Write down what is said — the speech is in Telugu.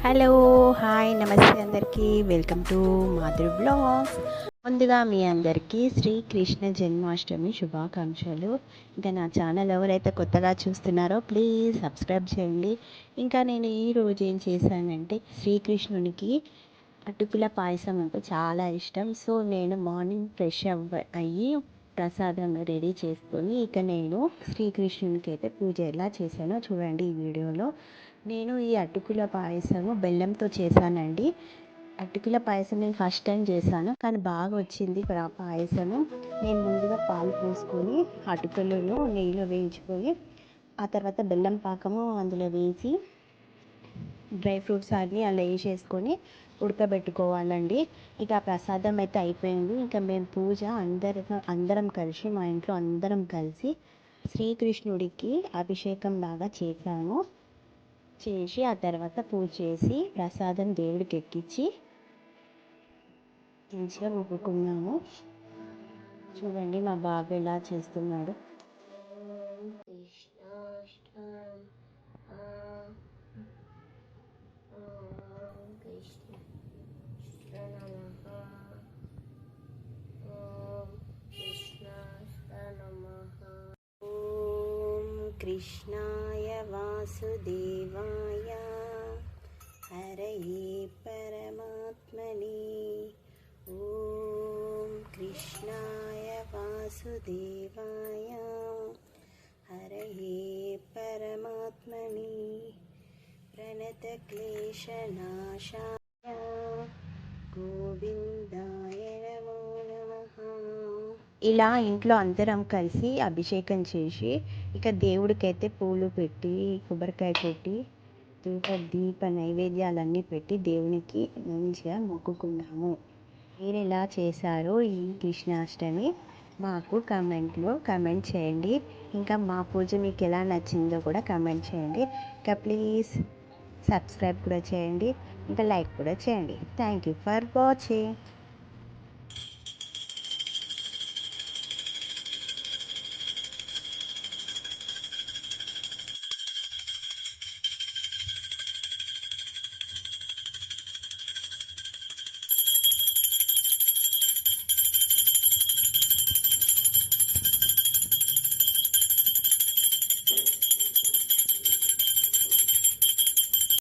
హలో, హాయ్, నమస్తే అందరికీ. Welcome to Madhuri blogs. ముందుగా మీ అందరికీ శ్రీకృష్ణ జన్మాష్టమి శుభాకాంక్షలు. ఇంకా నా ఛానల్ ఎవరైతే కొత్తగా చూస్తున్నారో ప్లీజ్ సబ్స్క్రైబ్ చేయండి. ఇంకా నేను ఈరోజు ఏం చేశానంటే, శ్రీకృష్ణునికి అటుకుల పాయసం అంటే చాలా ఇష్టం. సో నేను మార్నింగ్ ఫ్రెష్ అయ్యి ప్రసాదంగా రెడీ చేసుకొని ఇక నేను శ్రీకృష్ణునికి అయితే పూజ ఎలా చేశానో చూడండి ఈ వీడియోలో. నేను ఈ అటుకుల పాయసము బెల్లంతో చేశానండి. అటుకుల పాయసం నేను ఫస్ట్ టైం చేశాను, కానీ బాగా వచ్చింది పాయసము. నేను ముందుగా పాలు పోసుకొని అటుకులను నెయ్యిలో వేయించుకొని ఆ తర్వాత బెల్లం పాకము అందులో వేసి డ్రై ఫ్రూట్స్ అన్నీ అలా వేసేసుకొని ఉడకబెట్టుకోవాలండి. ఇక ప్రసాదం అయితే అయిపోయింది. ఇంకా మేము పూజ అందరం కలిసి, మా ఇంట్లో అందరం కలిసి శ్రీకృష్ణుడికి అభిషేకం లాగా చేసి ఆ తర్వాత పూజ చేసి ప్రసాదం దేవుడికి ఎక్కించి మంచిగా మొక్కుకున్నాము. చూడండి మా బాబు ఎలా చేస్తున్నాడు. కృష్ణాయ వాసుదేవాయ హరయే పరమాత్మనే. ఓం కృష్ణాయ వాసుదేవాయ హరయే పరమాత్మనే. ప్రణత క్లేశనాశాయ గోవిందాయ నమో నమః. ఇలా ఇంట్లో అందరం కలిసి అభిషేకం చేసి ఇక దేవుడికైతే పూలు పెట్టి కొబ్బరికాయ కొట్టి దీప నైవేద్యాలన్నీ పెట్టి దేవునికి మంచిగా మొక్కుకున్నాము. మీరు ఎలా చేశారో ఈ కృష్ణాష్టమి మాకు కమెంట్ చేయండి. ఇంకా మా పూజ మీకు ఎలా నచ్చిందో కూడా కమెంట్ చేయండి. ఇంకా ప్లీజ్ సబ్స్క్రైబ్ కూడా చేయండి, ఇంకా లైక్ కూడా చేయండి. Thank you for watching.